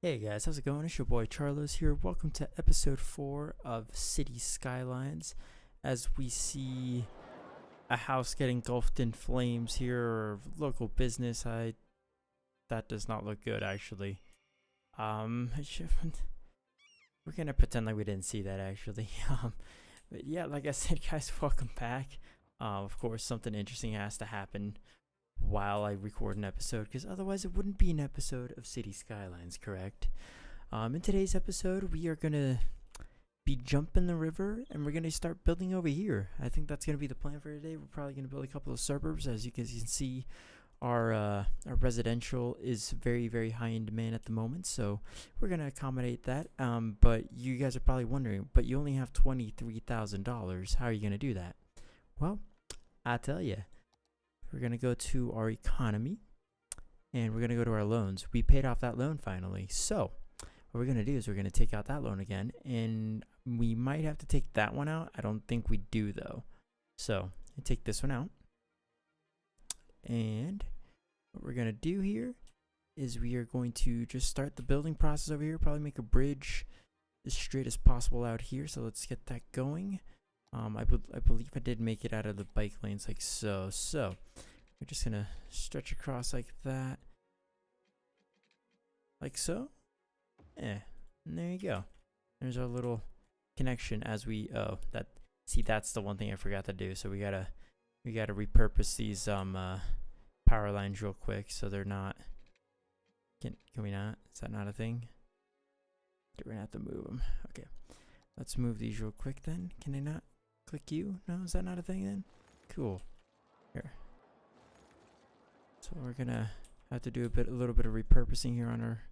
Hey guys, how's it going? It's your boy Charlos here. Welcome to episode 4 of City Skylines. As we see a house get engulfed in flames here, or local business, that does not look good actually. It should, we're gonna pretend like we didn't see that actually. But yeah, like I said, guys, welcome back. Of course, something interesting has to happen while I record an episode, because otherwise it wouldn't be an episode of City Skylines, correct? In today's episode, we are gonna be jumping the river and we're gonna start building over here. I think that's gonna be the plan for today. We're probably gonna build a couple of suburbs. As you can see, our residential is very high in demand at the moment, so we're gonna accommodate that. But you guys are probably wondering, but you only have $23,000. How are you gonna do that? Well, I tell you, we're gonna go to our economy and we're gonna go to our loans. We paid off that loan finally, so what we're going to do is we're going to take out that loan again, and we might have to take that one out. I don't think we do, though. So I take this one out, and what we're going to do here is we are going to just start the building process over here, probably make a bridge as straight as possible out here. So let's get that going. I believe I did make it out of the bike lanes like so. So we're just going to stretch across like that, like so. And there you go. There's our little connection as we that's the one thing I forgot to do. So we gotta repurpose these power lines real quick so they're not. Can we not? Is that not a thing? We're gonna have to move them. Okay, let's move these real quick then. Can I not click you? No, is that not a thing then? Cool. Here. So we're gonna have to do a little bit of repurposing here on our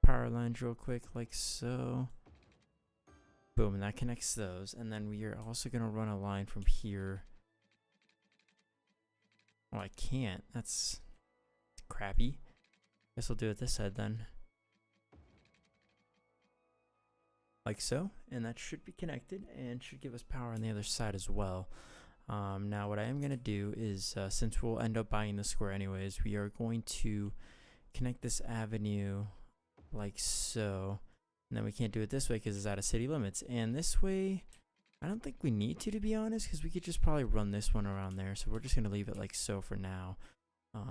power lines real quick, like so. Boom, and that connects those. And then we are also gonna run a line from here. Oh, I can't. That's crappy. Guess I'll do it this side then. Like so. And that should be connected and should give us power on the other side as well. Now what I am gonna do is, since we'll end up buying the square anyways, we are going to connect this avenue like so, and then we can't do it this way because it's out of city limits, and this way I don't think we need to be honest, because we could just probably run this one around there. So we're just gonna leave it like so for now.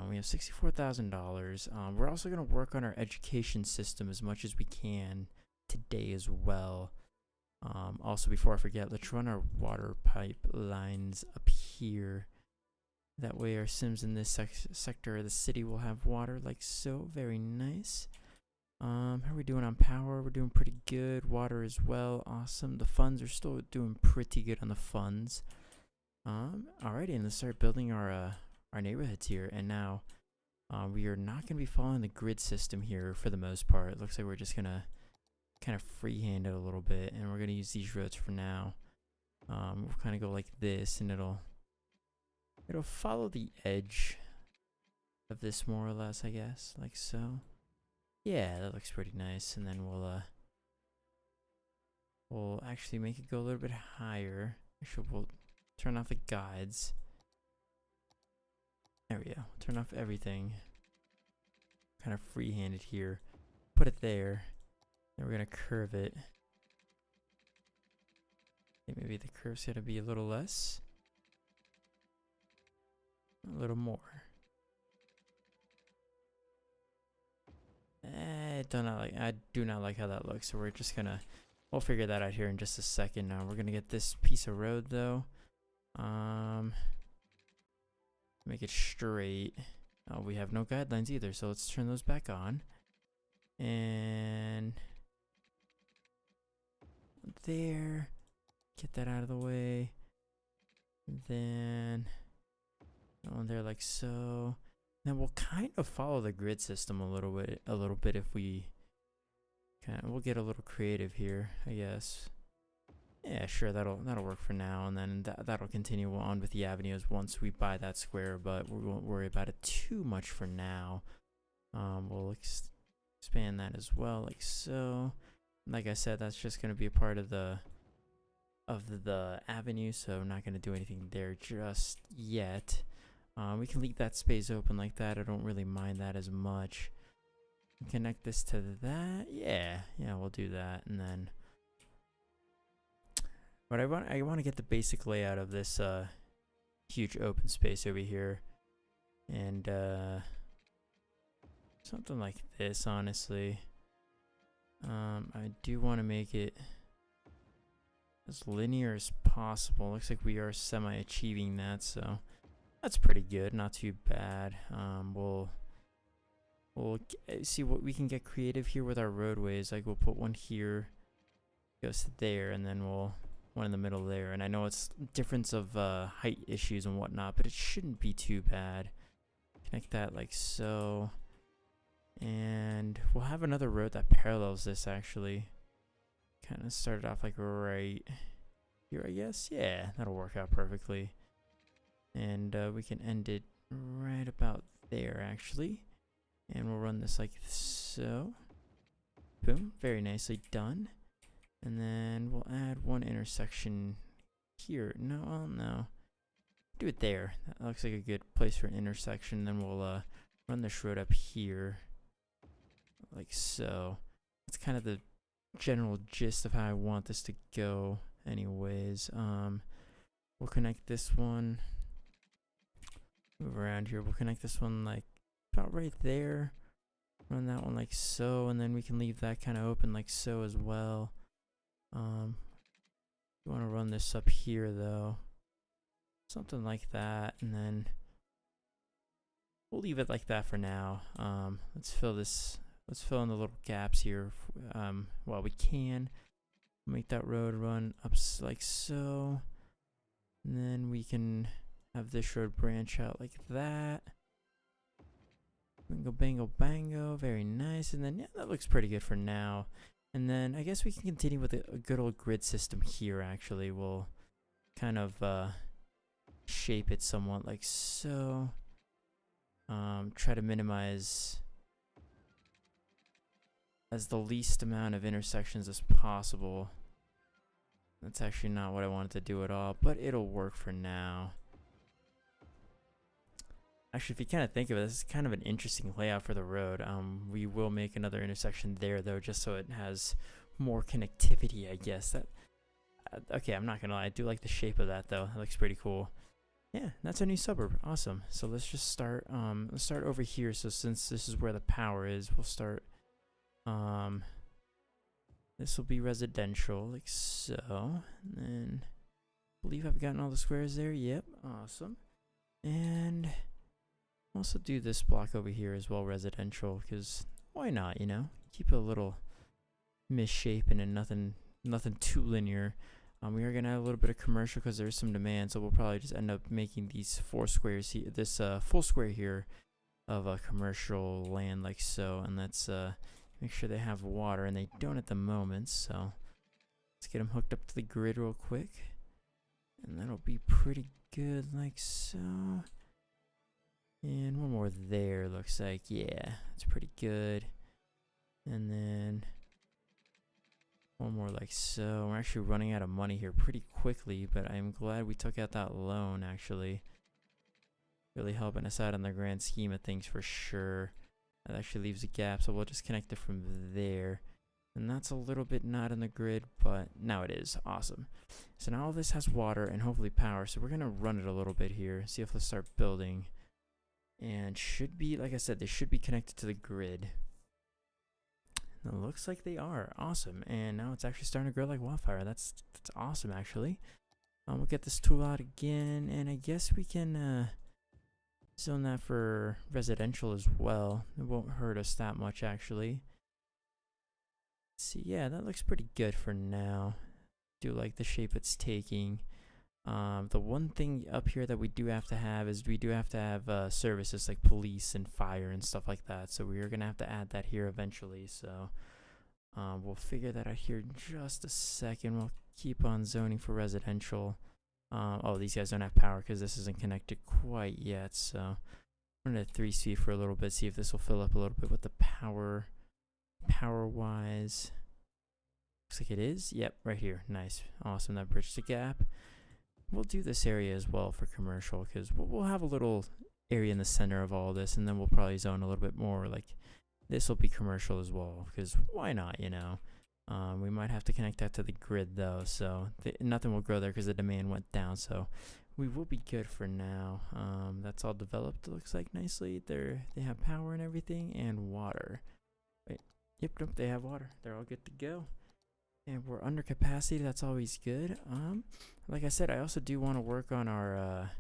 We have $64,000. We're also gonna work on our education system as much as we can today as well. Also, before I forget, let's run our water pipe lines up here. That way our Sims in this sector of the city will have water like so. Very nice. How are we doing on power? We're doing pretty good. Water as well. Awesome. The funds are still doing pretty good on the funds. Alrighty, and let's start building our neighborhoods here. And now, we are not gonna be following the grid system here for the most part. It looks like we're just gonna kind of freehand it a little bit, and we're gonna use these roads for now. We'll kind of go like this, and it'll follow the edge of this more or less, I guess, like so. Yeah, that looks pretty nice. And then we'll actually make it go a little bit higher. Actually, we'll turn off the guides. There we go. Turn off everything. Kind of freehand it here. Put it there. Then we're gonna curve it. Okay, maybe the curve's gonna be a little less. A little more. I do not like how that looks, so we're just gonna, we'll figure that out here in just a second. Now we're gonna get this piece of road though. Make it straight. Oh, we have no guidelines either, so let's turn those back on. And there, get that out of the way. Then on there like so. Then we'll kind of follow the grid system a little bit if we we'll get a little creative here, I guess. Yeah, sure, that'll work for now, and then that'll continue on with the avenues once we buy that square, but we won't worry about it too much for now. We'll expand that as well, like so. Like I said, that's just gonna be a part of the avenue, so I'm not gonna do anything there just yet. We can leave that space open like that. I don't really mind that as much. connect this to that. Yeah, we'll do that. And then what I want to get the basic layout of this huge open space over here. And something like this, honestly. I do want to make it as linear as possible. Looks like we are semi-achieving that, so that's pretty good. Not too bad. We'll see what we can get creative here with our roadways. Like we'll put one here, goes to there, and then we'll one in the middle there. And I know it's difference of height issues and whatnot, but it shouldn't be too bad. Connect that like so. And we'll have another road that parallels this actually. Kind of started off like right here, I guess. Yeah, that'll work out perfectly. And we can end it right about there actually. And we'll run this like so. Boom, very nicely done. And then we'll add one intersection here. No. Do it there. That looks like a good place for an intersection. Then we'll run this road up here. Like so. That's kind of the general gist of how I want this to go anyways. We'll connect this one. Move around here. We'll connect this one like about right there. Run that one like so. And then we can leave that kind of open like so as well. You want to run this up here though. Something like that. And then we'll leave it like that for now. Let's fill in the little gaps here while we can. Make that road run up like so. And then we can have this road branch out like that. Bingo, bango, bango. Very nice. And then, yeah, that looks pretty good for now. And then I guess we can continue with a good old grid system here, actually. We'll kind of shape it somewhat like so. Try to minimize as the least amount of intersections as possible. That's actually not what I wanted to do at all, but it'll work for now. Actually, if you kind of think of it, this is kind of an interesting layout for the road. We will make another intersection there, though, just so it has more connectivity, I guess. Okay, I'm not going to lie. I do like the shape of that, though. It looks pretty cool. Yeah, that's a new suburb. Awesome. So let's just start. Let's start over here. So since this is where the power is, we'll start. This will be residential, like so. And then I believe I've gotten all the squares there. Yep, awesome. And also do this block over here as well, residential, because why not, you know? Keep it a little misshapen and nothing too linear. We are gonna add a little bit of commercial because there's some demand, so we'll probably just end up making these 4 squares here, this full square here of commercial land like so. And let's make sure they have water, and they don't at the moment, so let's get them hooked up to the grid real quick, and that'll be pretty good like so. And one more there, looks like. Yeah, that's pretty good. And then one more like so. We're actually running out of money here pretty quickly, but I'm glad we took out that loan, actually. Really helping us out in the grand scheme of things for sure. That actually leaves a gap, so we'll just connect it from there. And that's a little bit not in the grid, but now it is. Awesome. So now all this has water and hopefully power, so we're going to run it a little bit here, see if they'll start building. And should be, like I said, they should be connected to the grid. And it looks like they are. Awesome. And now it's actually starting to grow like wildfire. That's awesome, actually. We'll get this tool out again, and I guess we can zone that for residential as well. It won't hurt us that much, actually. Let's see, yeah, that looks pretty good for now. Do like the shape it's taking. The one thing up here that we do have to have is we do have to have services like police and fire and stuff like that. So we are going to have to add that here eventually. So we'll figure that out here in just a second. We'll keep on zoning for residential. Oh, these guys don't have power because this isn't connected quite yet. So I'm going to 3 speed for a little bit, see if this will fill up a little bit with the power. Power-wise, looks like it is. Yep, right here. Nice. Awesome. That bridged the gap. We'll do this area as well for commercial because we'll have a little area in the center of all this, and then we'll probably zone a little bit more like this will be commercial as well, because why not, you know? We might have to connect that to the grid though, so nothing will grow there because the demand went down. So we will be good for now. That's all developed. It looks like nicely. They have power and everything, and water. Wait, yep, nope, they have water. They're all good to go. And we're under capacity. That's always good. Like I said, I also do want to work on our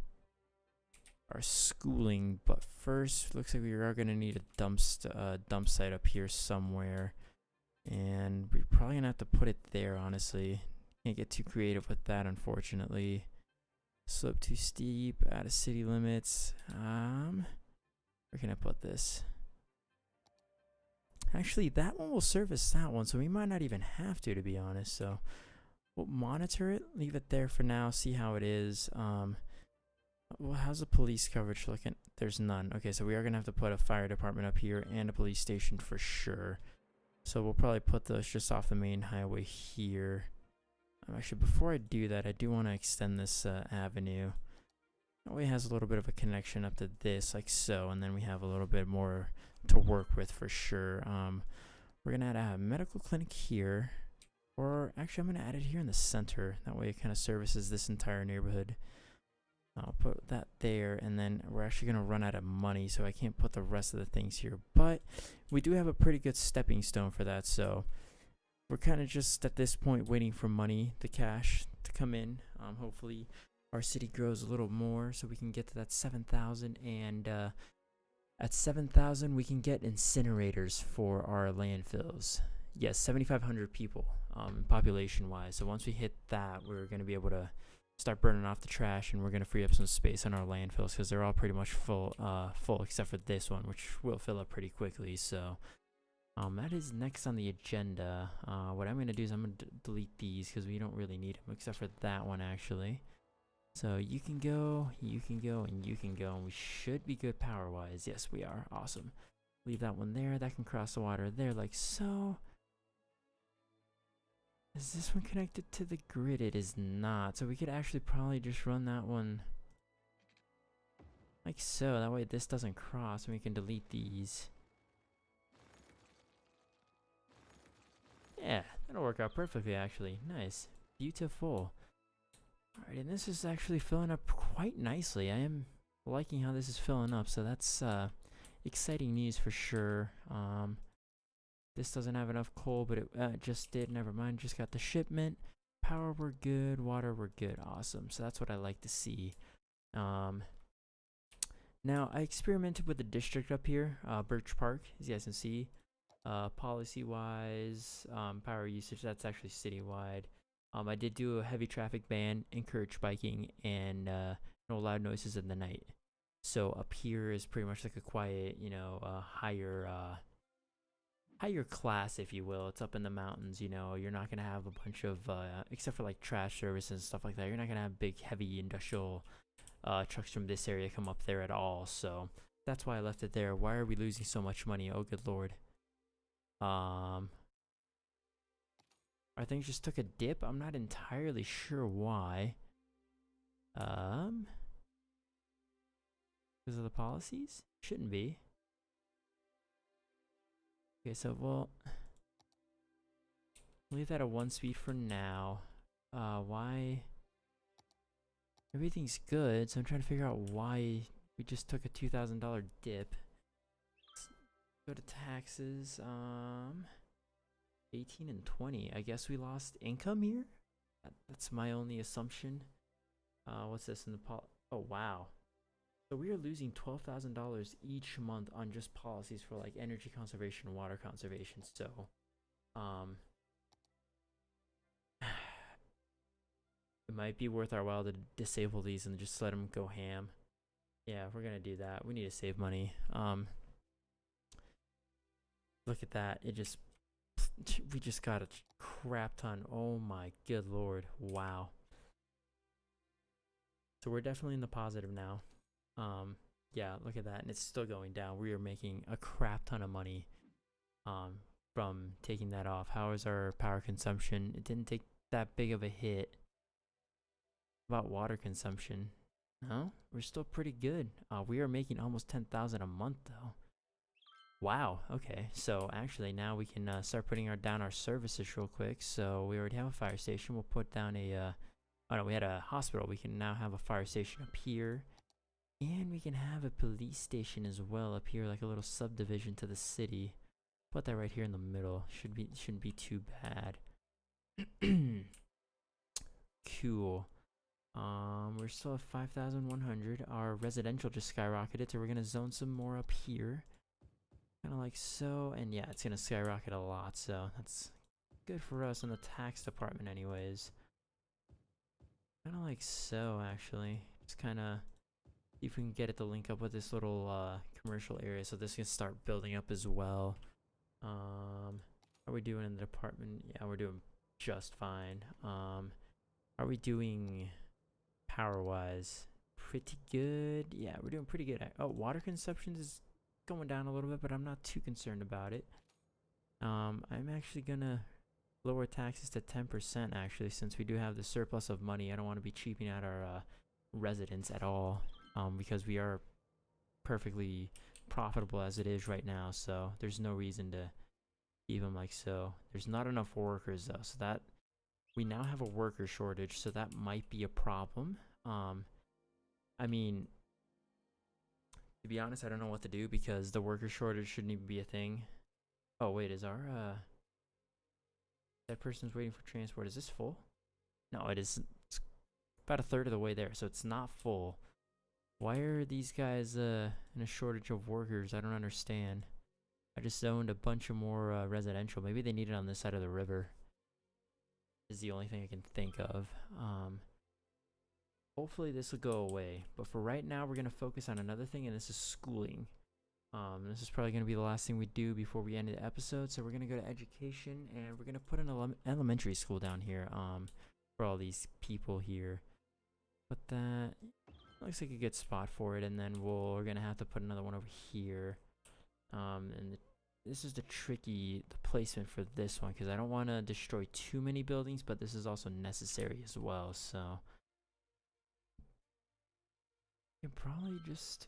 schooling, but first, looks like we are gonna need a dump site up here somewhere. And we're probably gonna have to put it there, honestly. Can't get too creative with that, unfortunately. Slope too steep, out of city limits. Where can I put this? Actually, that one will service that one, so we might not even have to be honest. So we'll monitor it, leave it there for now, see how it is. Well, how's the police coverage looking? There's none. Okay, so we are gonna have to put a fire department up here and a police station for sure. So we'll probably put those just off the main highway here. Actually, before I do that, I do want to extend this avenue. That way it has a little bit of a connection up to this, like so, and then we have a little bit more to work with for sure. We're going to add a medical clinic here. Or actually, I'm going to add it here in the center. That way it kind of services this entire neighborhood. I'll put that there, and then we're actually going to run out of money, so I can't put the rest of the things here. But we do have a pretty good stepping stone for that, so we're kind of just at this point waiting for money, the cash, to come in. Hopefully our city grows a little more so we can get to that 7,000, and at 7,000 we can get incinerators for our landfills. Yes, 7,500 people population-wise. So once we hit that, we're going to be able to start burning off the trash, and we're going to free up some space on our landfills because they're all pretty much full except for this one, which will fill up pretty quickly. So that is next on the agenda. What I'm going to do is I'm going to delete these because we don't really need them except for that one actually. So you can go, and you can go, and we should be good power wise. Yes, we are. Awesome. Leave that one there. That can cross the water there like so. Is this one connected to the grid? It is not. So we could actually probably just run that one like so. That way this doesn't cross, and we can delete these. Yeah, that'll work out perfectly actually. Nice. Beautiful. Alright, and this is actually filling up quite nicely. I am liking how this is filling up, so that's exciting news for sure. This doesn't have enough coal, but it just did. Never mind, just got the shipment. Power, we're good. Water, we're good. Awesome. So that's what I like to see. Now, I experimented with the district up here, Birch Park, as you guys can see. Policy-wise, power usage, that's actually citywide. I did do a heavy traffic ban, encourage biking, and no loud noises in the night. So up here is pretty much like a quiet, you know, higher class, if you will. It's up in the mountains, you know. You're not gonna have a bunch of except for like trash services and stuff like that, you're not gonna have big heavy industrial trucks from this area come up there at all. So that's why I left it there. Why are we losing so much money? Oh good lord. Our things just took a dip. I'm not entirely sure why. Because of the policies? Shouldn't be. Okay, so we'll leave that at 1 speed for now. Why? Everything's good, so I'm trying to figure out why we just took a $2,000 dip. Let's go to taxes. 18 and 20. I guess we lost income here? That's my only assumption. What's this in the oh wow. So we are losing $12,000 each month on just policies for like energy conservation and water conservation. So, it might be worth our while to disable these and just let them go ham. Yeah, we're gonna do that. We need to save money. Look at that. We just got a crap ton. Oh my good lord. Wow. So we're definitely in the positive now. Yeah, look at that, and it's still going down. We are making a crap ton of money from taking that off. How is our power consumption? It didn't take that big of a hit. About water consumption, no, we're still pretty good. We are making almost 10,000 a month though. Wow. Okay. So actually, now we can start putting down our services real quick. So we already have a fire station. We'll put down a. Oh no, we had a hospital. We can now have a fire station up here, and we can have a police station as well up here, like a little subdivision to the city. Put that right here in the middle. Shouldn't be too bad. Cool. We're still at 5,100. Our residential just skyrocketed, so we're gonna zone some more up here. Kind of like so, and yeah, it's gonna skyrocket a lot, so that's good for us in the tax department anyways. Kind of like so, actually. Just kind of see if we can get it to link up with this little commercial area, so this can start building up as well. How are we doing in the department? Yeah, we're doing just fine. Are we doing power-wise? Pretty good. Yeah, we're doing pretty good. Oh, water consumption is going down a little bit, but I'm not too concerned about it. I'm actually gonna lower taxes to 10% actually, since we do have the surplus of money. I don't want to be cheaping out our residents at all, because we are perfectly profitable as it is right now, so there's no reason to keep them like so. There's not enough workers though, so that we now have a worker shortage, so that might be a problem. I mean, to be honest, I don't know what to do because the worker shortage shouldn't even be a thing. Oh wait, is our that person's waiting for transport, is this full? No, it is. It's about a third of the way there, so it's not full. Why are these guys in a shortage of workers? I don't understand. I just owned a bunch of more residential. Maybe they need it on this side of the river. Is the only thing I can think of. Hopefully this will go away, but for right now we're gonna focus on another thing, and this is schooling. This is probably gonna be the last thing we do before we end the episode. So we're gonna go to education, and we're gonna put an elementary school down here. For all these people here. Put that. Looks like a good spot for it, and then we're gonna have to put another one over here. This is the placement for this one, because I don't want to destroy too many buildings, but this is also necessary as well, so you can probably just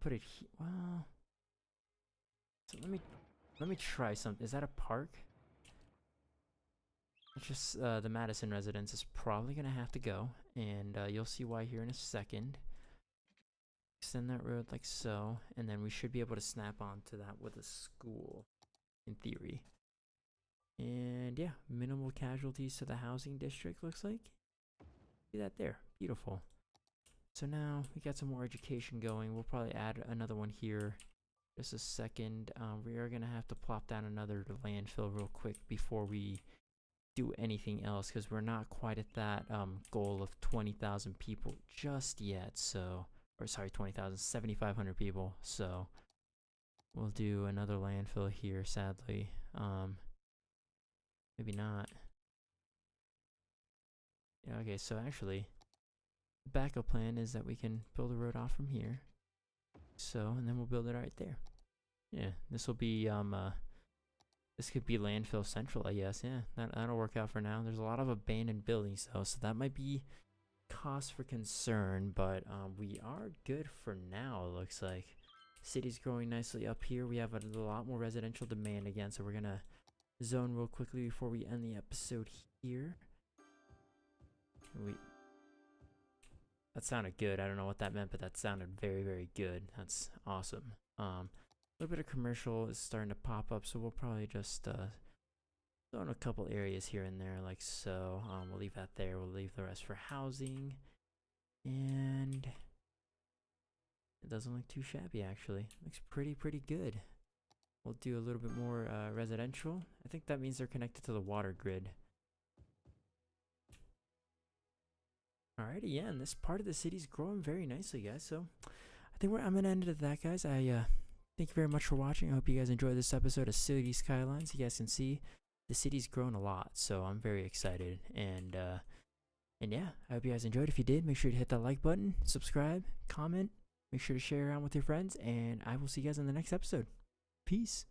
put it here. Well, so let me try something. Is that a park? It's just the Madison residence is probably gonna have to go, and you'll see why here in a second. Extend that road like so, and then we should be able to snap onto that with a school, in theory. And yeah, minimal casualties to the housing district, looks like. See that there, beautiful. So now we got some more education going. We'll probably add another one here. Just a second. We are gonna have to plop down another landfill real quick before we do anything else, because we're not quite at that goal of 20,000 people just yet, so. Or sorry, 20,000, 7,500 people. So we'll do another landfill here, sadly. Maybe not. Yeah, okay, so actually, the backup plan is that we can build a road off from here. So, and then we'll build it right there. Yeah, this will be, this could be landfill central, I guess. Yeah, that'll work out for now. There's a lot of abandoned buildings though, so that might be cause for concern, but we are good for now, it looks like. City's growing nicely up here. We have a lot more residential demand again, so we're gonna zone real quickly before we end the episode here. That sounded good. I don't know what that meant, but that sounded very, very good. That's awesome. A little bit of commercial is starting to pop up, so we'll probably just zone a couple areas here and there, like so. We'll leave that there. We'll leave the rest for housing, and it doesn't look too shabby actually. Looks pretty good. We'll do a little bit more residential. I think that means they're connected to the water grid. Alrighty, yeah, and this part of the city's growing very nicely, guys. So I think I'm gonna end it at that, guys. I thank you very much for watching. I hope you guys enjoyed this episode of City Skylines. You guys can see the city's grown a lot, so I'm very excited. And yeah, I hope you guys enjoyed. If you did, make sure to hit that like button, subscribe, comment, make sure to share around with your friends, and I will see you guys in the next episode. Peace.